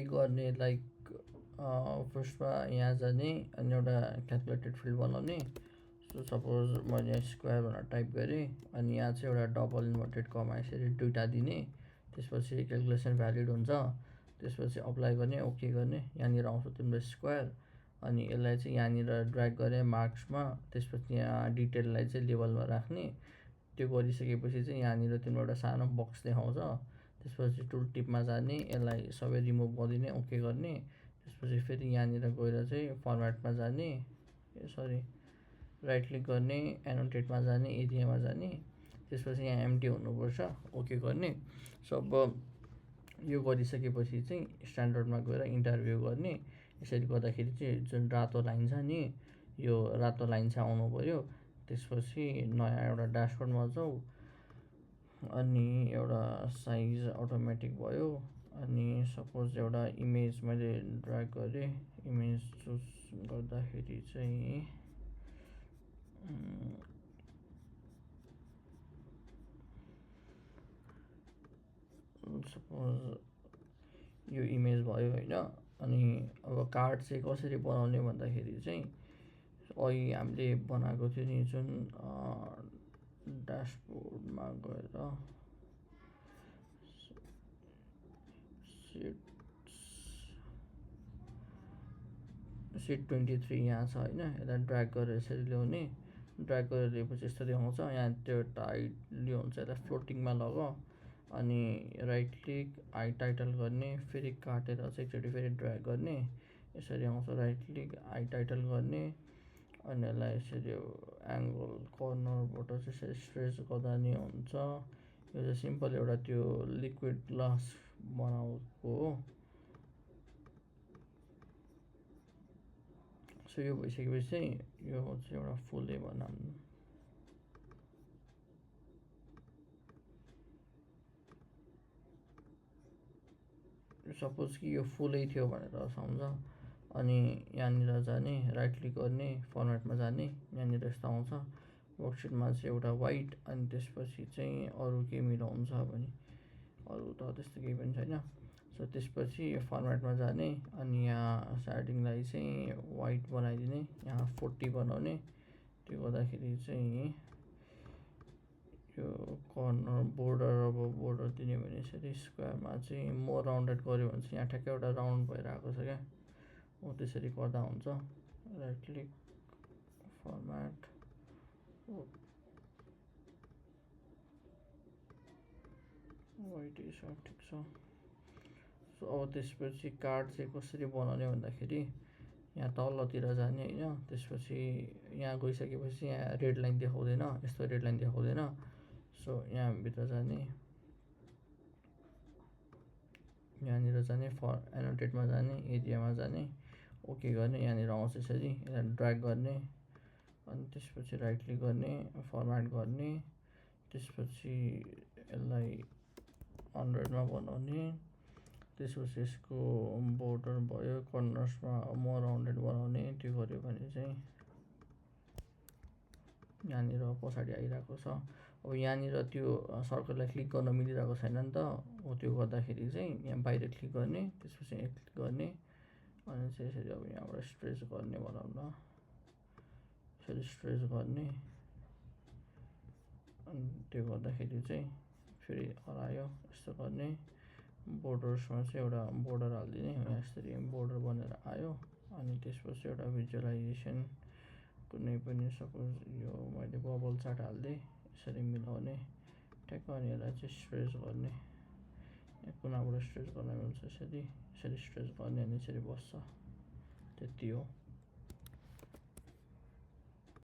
गर्ने लाइक फर्स्टमा यहाँ जाने अनि एउटा क्यालकुलेटेड फिल्ड बनाउने। सो सपोज मैले स्क्वायर भनेर टाइप गरेँ अनि यहाँ चाहिँ एउटा डबल इन्भर्टेड कमा यसरी दुईवटा दिने। त्यसपछि क्यालकुलेसन भ्यालिड हुन्छ। त्यसपछि अप्लाई गर्ने, ओके गर्ने। यहाँनिर आउँछ तिम्रो स्क्वायर अनि यसलाई चाहिँ यहाँनिर ड्र्याग गरेँ मार्क्समा। त्यसपछि यहाँ डिटेललाई चाहिँ लेभलमा राख्ने। त्यो गरिसकेपछि चाहिँ यहाँनिर तिम्रो एउटा सानो बक्स देखाउँछ। त्यसपछि टुल टिपमा जाने, यसलाई सबै रिमुभ गरिदिने, ओके गर्ने। त्यसपछि फेरि यहाँनिर गएर चाहिँ फर्मेटमा जाने, सरी राइट क्लिक गर्ने, एनोटेटमा जाने, एरियामा जाने। त्यसपछि यहाँ एम्टी हुनुपर्छ, ओके गर्ने। सो अब यो गरिसकेपछि चाहिँ स्ट्यान्डर्डमा गएर इन्टरभ्यू गर्ने। यसरी गर्दाखेरि चाहिँ जुन रातो लाइन छ नि, यो रातो लाइन चाहिँ आउनु पऱ्यो। त्यसपछि नयाँ एउटा ड्यासबोर्डमा जाऊ अनि एउटा साइज अटोमेटिक भयो। अनि सपोज एउटा इमेज मैले ड्र्याग गरेँ, इमेज चुज गर्दाखेरि चाहिँ सपोज यो इमेज भयो होइन। अनि अब कार्ड चाहिँ कसरी बनाउने भन्दाखेरि चाहिँ अघि हामीले बनाएको थियो नि जुन ड्यासबोर्डमा गएर सिट 23 यहाँ छ होइन। यसलाई ड्र्याग गरेर यसरी ल्याउने, ड्र्याग गरेर ल्याएपछि यस्तो देखाउँछ। यहाँ त्यो टाइटली हुन्छ, यसलाई फ्लोटिङमा लगाऊ अनि राइट क्लिक आई टाइटल गर्ने, फेरि काटेर चाहिँ एकचोटि फेरि ड्र्याग गर्ने। यसरी आउँछ, राइट क्लिक आई टाइटल गर्ने अनि यसलाई यसरी एङ्गल कर्नरबाट चाहिँ यसरी स्ट्रेच गर्दा नि हुन्छ। यो चाहिँ सिम्पल एउटा त्यो लिक्विड ग्लास बनाएको हो। सो यो भइसकेपछि चाहिँ यो चाहिँ एउटा फुलै बनाऊँ। सपोज कि यो फुलै थियो भनेर सम्झ। अनि यहाँनिर जाने, राइट क्लिक गर्ने, फर्मेटमा जाने, यहाँनिर यस्तो आउँछ। वर्कसिटमा चाहिँ एउटा वाइट अनि त्यसपछि चाहिँ अरू के मिलाउनु छ भने अरू त त्यस्तो केही पनि छैन। सो त्यसपछि फर्मेटमा जाने अनि यहाँ स्टार्टिङलाई चाहिँ वाइट बनाइदिने, यहाँ 40 बनाउने। त्यो गर्दाखेरि चाहिँ यो कर्नर बोर्डर, अब बोर्डर दिने भने यसरी स्क्वायरमा चाहिँ मोर राउन्डेड गऱ्यो भने चाहिँ यहाँ ठ्याक्कै एउटा राउन्ड भइरहेको छ क्या। हो त्यसरी गर्दा हुन्छ। राइट क्लिक, फर्मेट, वाइट छ, ठिक छ। सो अब त्यसपछि कार्ड चाहिँ कसरी बनाउने भन्दाखेरि यहाँ तलतिर जाने होइन। त्यसपछि यहाँ गइसकेपछि यहाँ रेड लाइन देखाउँदैन, यस्तो रेड लाइन देखाउँदैन। सो यहाँ भित्र जाने, यहाँनिर जाने, एनोटेटमा जाने, एरियामा जाने, ओके गर्ने। यहाँनिर आउँछ यसरी, यसलाई ड्र्याग गर्ने अनि त्यसपछि राइट क्लिक गर्ने, फर्मेट गर्ने। त्यसपछि यसलाई 100मा बनाउने। त्यसपछि यसको बोर्डर भयो, कर्नर्समा मोर राउन्डेड बनाउने। त्यो गऱ्यो भने चाहिँ यहाँनिर पछाडि आइरहेको छ। अब यहाँनिर त्यो सर्कललाई क्लिक गर्न मिलिरहेको छैन नि त। हो त्यो गर्दाखेरि चाहिँ यहाँ बाहिर क्लिक गर्ने, त्यसपछि यहाँ क्लिक गर्ने अनि चाहिँ यसरी अब यहाँबाट स्ट्रेच गर्ने भनौँ न, यसरी स्ट्रेच गर्ने। अनि त्यो गर्दाखेरि चाहिँ फेरि हरायो, यस्तो गर्ने। बोर्डर्समा चाहिँ एउटा बोर्डर हालिदिने, यहाँ यसरी बोर्डर बनेर आयो। अनि त्यसपछि एउटा भिजुअलाइजेसन कुनै पनि सपोज यो मैले बबल चार्ट हालिदिएँ, यसरी मिलाउने ठ्याक्क। अनि यसलाई चाहिँ स्ट्रेच गर्ने, यहाँ कुनाबाट स्ट्रेच गर्न मिल्छ यसरी, यसरी स्ट्रेच गर्ने अनि यसरी बस्छ। त्यति हो।